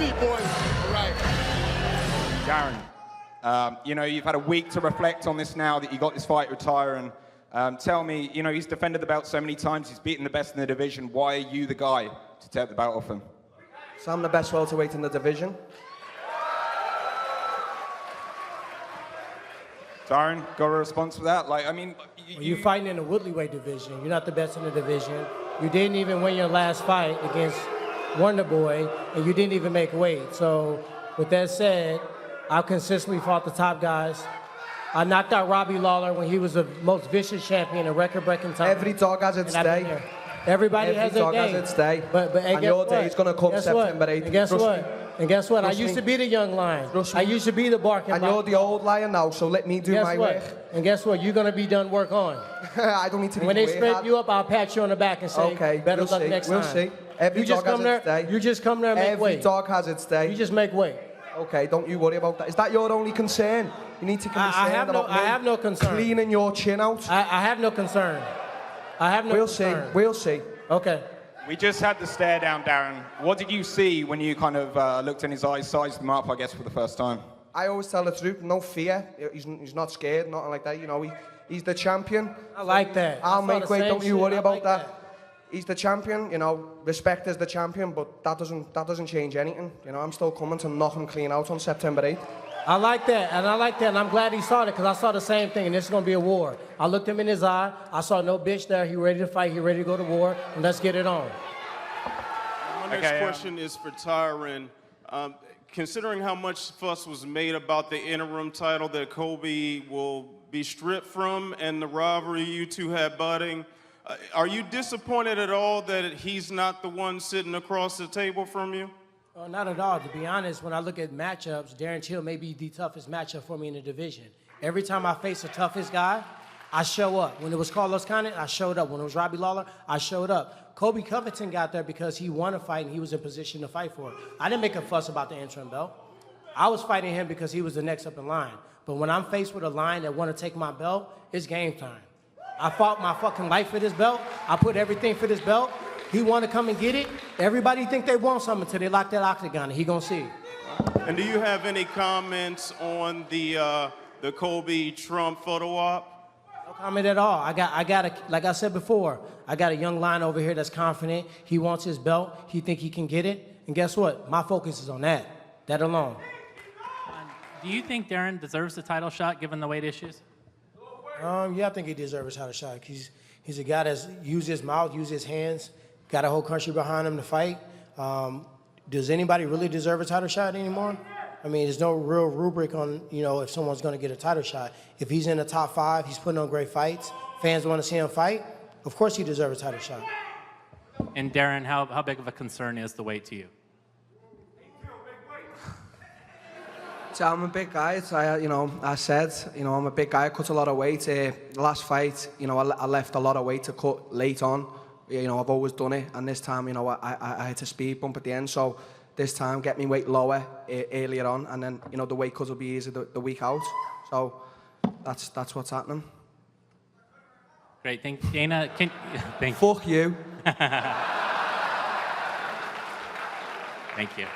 feet, boys. All right. Darren, you know, you've had a week to reflect on this now that you got this fight with Tyron. Tell me, you know, he's defended the belt so many times, he's beaten the best in the division. Why are you the guy to take the belt off him? So I'm the best welterweight in the division. Darren, got a response for that? Like, I mean, you're fighting in the Woodley weight division. You're not the best in the division. You didn't even win your last fight against Wonder Boy, and you didn't even make weight. So, with that said, I've consistently fought the top guys. I knocked out Robbie Lawler when he was the most vicious champion in record-breaking time. Every dog has its day. Everybody has their day. Every dog has its day. But and your day is going to come September 8th. And guess what? And guess what? I used to be the young lion. I used to be the barking lion. And you're the old lion now, so let me do my work. And guess what? You're going to be done work on. I don't need to be When they spread you up, I'll pat you on the back and say, okay, better luck next time. We'll see. Every dog has its day. You just come there and make weight. Every dog has its day. You just make weight. Okay, don't you worry about that. Is that your only concern? You need to be concerned about me. I have no concern. Cleaning your chin out. I have no concern. I have no concern. We'll see. Okay. We just had the stare down, Darren. What did you see when you kind of looked in his eyes, sized them up, I guess, for the first time? I always tell the truth, no fear. He's not scared, nothing like that. You know, he's the champion. I like that. I'll make weight, don't you worry about that. that. He's the champion, you know, respect as the champion, but that doesn't change anything. You know, I'm still coming to knock him clean out on September 8th. I like that, and I'm glad he saw it, because I saw the same thing, and this is going to be a war. I looked him in his eye, I saw no bitch there, he ready to fight, he ready to go to war, and let's get it on. My next question is for Tyron. Considering how much fuss was made about the interim title that Colby will be stripped from and the rivalry you two had budding, are you disappointed at all that he's not the one sitting across the table from you? Not at all. To be honest, when I look at matchups, Darren Till may be the toughest matchup for me in the division. Every time I face the toughest guy, I show up. When it was Carlos Condit, I showed up. When it was Robbie Lawler, I showed up. Kobe Covington got there because he won a fight and he was in position to fight for it. I didn't make a fuss about the interim belt. I was fighting him because he was the next up in line. But when I'm faced with a line that want to take my belt, it's game time. I fought my fucking life for this belt. I put everything for this belt. He want to come and get it. Everybody think they want something until they lock that octagon, and he gonna see. And do you have any comments on the Colby Trump photo op? No comment at all. I got like I said before, I got a young lion over here that's confident. He wants his belt. He think he can get it. And guess what? My focus is on that. That alone. Do you think Darren deserves the title shot given the weight issues? Yeah, I think he deserves a title shot. He's a guy that's used his mouth, used his hands, got a whole country behind him to fight. Does anybody really deserve a title shot anymore? I mean, there's no real rubric on, you know, if someone's going to get a title shot. If he's in the top 5, he's putting on great fights, fans want to see him fight, of course he deserves a title shot. And Darren, how big of a concern is the weight to you? So I'm a big guy. I said, I'm a big guy. I cut a lot of weight. The last fight, I left a lot of weight to cut late on. I've always done it. And this time, I hit a speed bump at the end. So this time, get me weight lower earlier on. And then, the weight cut will be easy the week out. So that's what's happening. Great. Thank you. Dana, thank you. Fuck you. Thank you.